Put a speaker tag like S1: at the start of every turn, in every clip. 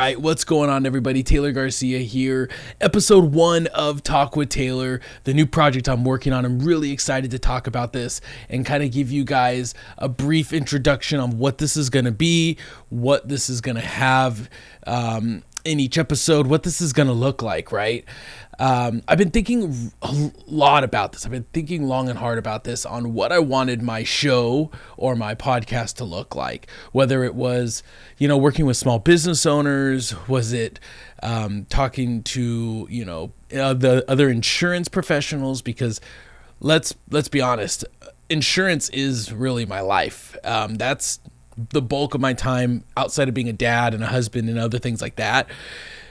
S1: right, what's going on, everybody? Taylor Garcia here. Episode 1 of Talk with Taylor, the new project I'm working on. I'm really excited to talk about this and kind of give you guys a brief introduction on what this is going to be, what this is going to have in each episode, what this is going to look like, right? I've been thinking a lot about this. I've been thinking long and hard about this on what I wanted my show or my podcast to look like. Whether it was, working with small business owners, was it talking to, the other insurance professionals? Because let's be honest, insurance is really my life. That's the bulk of my time outside of being a dad and a husband and other things like that.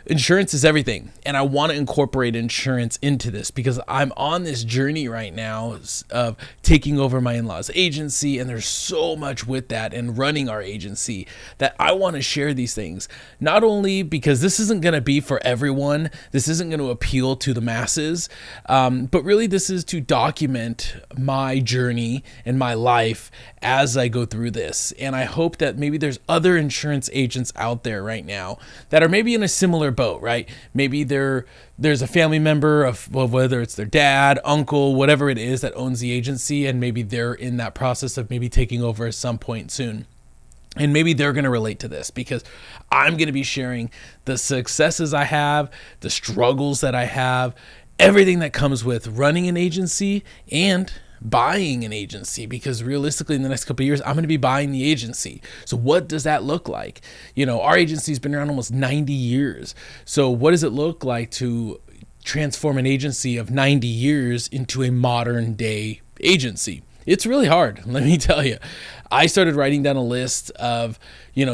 S1: Insurance is everything, and I want to incorporate insurance into this because I'm on this journey right now of taking over my in-laws' agency, and there's so much with that and running our agency that I want to share these things, not only because this isn't going to be for everyone, this isn't going to appeal to the masses, but really this is to document my journey and my life as I go through this. And I hope that maybe there's other insurance agents out there right now that are maybe in a similar boat, right? Maybe there's a family member of, well, whether it's their dad, uncle, whatever it is that owns the agency, and maybe they're in that process of maybe taking over at some point soon. And maybe they're going to relate to this because I'm going to be sharing the successes I have, the struggles that I have, everything that comes with running an agency and buying an agency, because realistically in the next couple of years I'm going to be buying the agency. So what does that look like? Our agency's been around almost 90 years. So what does it look like to transform an agency of 90 years into a modern day agency? It's really hard, let me tell you. I started writing down a list of,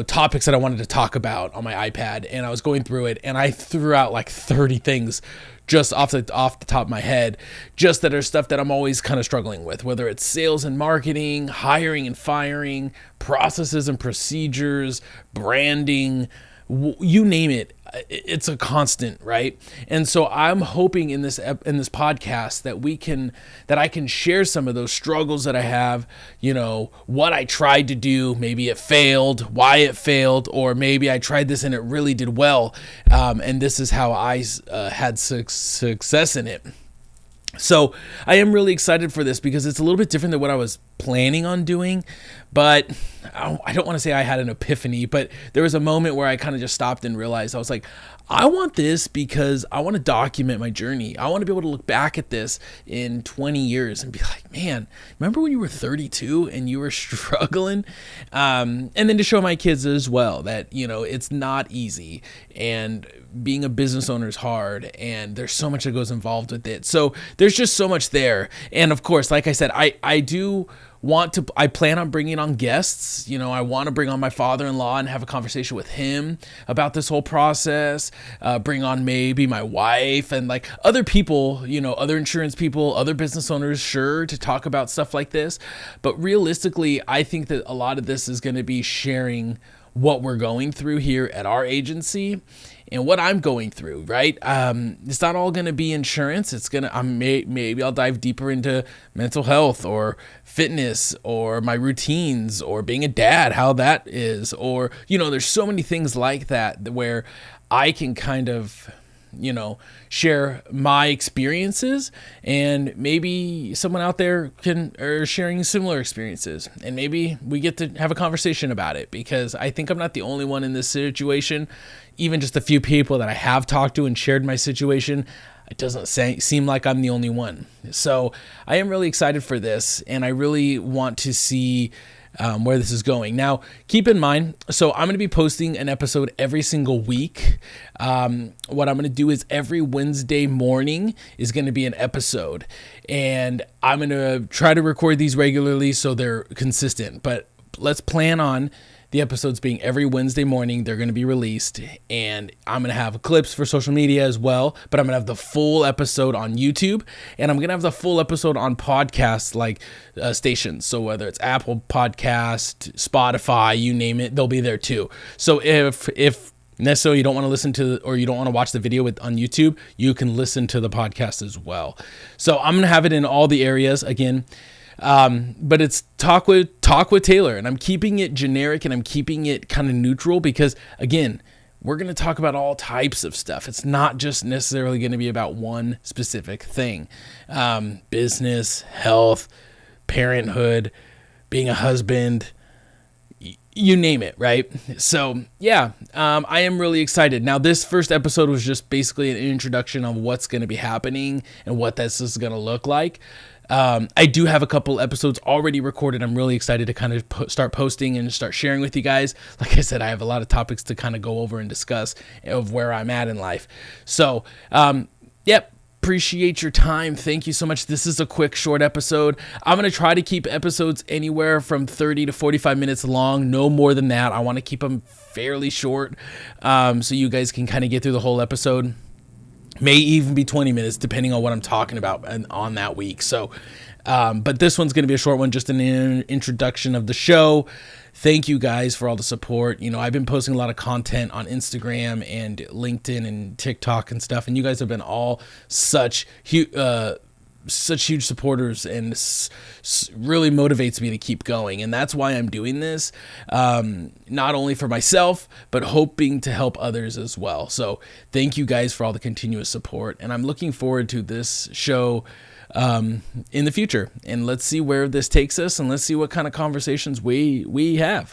S1: topics that I wanted to talk about on my iPad, and I was going through it, and I threw out like 30 things just off the top of my head, just that are stuff that I'm always kind of struggling with, whether it's sales and marketing, hiring and firing, processes and procedures, branding, you name it. It's a constant, right? And so I'm hoping in this podcast that I can share some of those struggles that I have, what I tried to do, maybe it failed, why it failed, or maybe I tried this and it really did well, and this is how I had success in it. So I am really excited for this because it's a little bit different than what I was planning on doing, but I don't want to say I had an epiphany, but there was a moment where I kind of just stopped and realized, I was like, I want this because I want to document my journey. I want to be able to look back at this in 20 years and be like, man, remember when you were 32 and you were struggling? And then to show my kids as well that, it's not easy, and being a business owner is hard, and there's so much that goes involved with it. So there's just so much there. And of course, like I said, I plan on bringing on guests. I want to bring on my father-in-law and have a conversation with him about this whole process, bring on maybe my wife and like other people, other insurance people, other business owners, sure, to talk about stuff like this. But realistically, I think that a lot of this is going to be sharing what we're going through here at our agency and what I'm going through, right? It's not all going to be insurance. It's going to, maybe I'll dive deeper into mental health or fitness or my routines or being a dad, how that is, or, there's so many things like that where I can kind of, share my experiences, and maybe someone out there are sharing similar experiences, and maybe we get to have a conversation about it, because I think I'm not the only one in this situation. Even just a few people that I have talked to and shared my situation, it doesn't seem like I'm the only one. So I am really excited for this, and I really want to see where this is going. Now, keep in mind, so I'm going to be posting an episode every single week. What I'm going to do is every Wednesday morning is going to be an episode, and I'm going to try to record these regularly so they're consistent, but let's plan on the episodes being every Wednesday morning. They're going to be released, and I'm going to have clips for social media as well, but I'm going to have the full episode on YouTube, and I'm going to have the full episode on podcasts like stations. So whether it's Apple Podcast, Spotify, you name it, they'll be there too. So if necessarily you don't want to listen to, or you don't want to watch the video on YouTube, you can listen to the podcast as well. So I'm going to have it in all the areas again. But it's talk with Taylor, and I'm keeping it generic and I'm keeping it kind of neutral because, again, we're going to talk about all types of stuff. It's not just necessarily going to be about one specific thing. Business, health, parenthood, being a husband, you name it, right? So yeah, I am really excited. Now, this first episode was just basically an introduction of what's going to be happening and what this is going to look like. I do have a couple episodes already recorded. I'm really excited to kind of start posting and start sharing with you guys. Like I said, I have a lot of topics to kind of go over and discuss of where I'm at in life. So, yep. Appreciate your time. Thank you so much. This is a quick, short episode. I'm going to try to keep episodes anywhere from 30 to 45 minutes long. No more than that. I want to keep them fairly short, so you guys can kind of get through the whole episode. May even be 20 minutes, depending on what I'm talking about on that week. So, but this one's going to be a short one, just an introduction of the show. Thank you guys for all the support. You know, I've been posting a lot of content on Instagram and LinkedIn and TikTok and stuff, and you guys have been all such huge supporters, and really motivates me to keep going. And that's why I'm doing this, not only for myself, but hoping to help others as well. So thank you guys for all the continuous support, and I'm looking forward to this show in the future, and let's see where this takes us, and let's see what kind of conversations we have.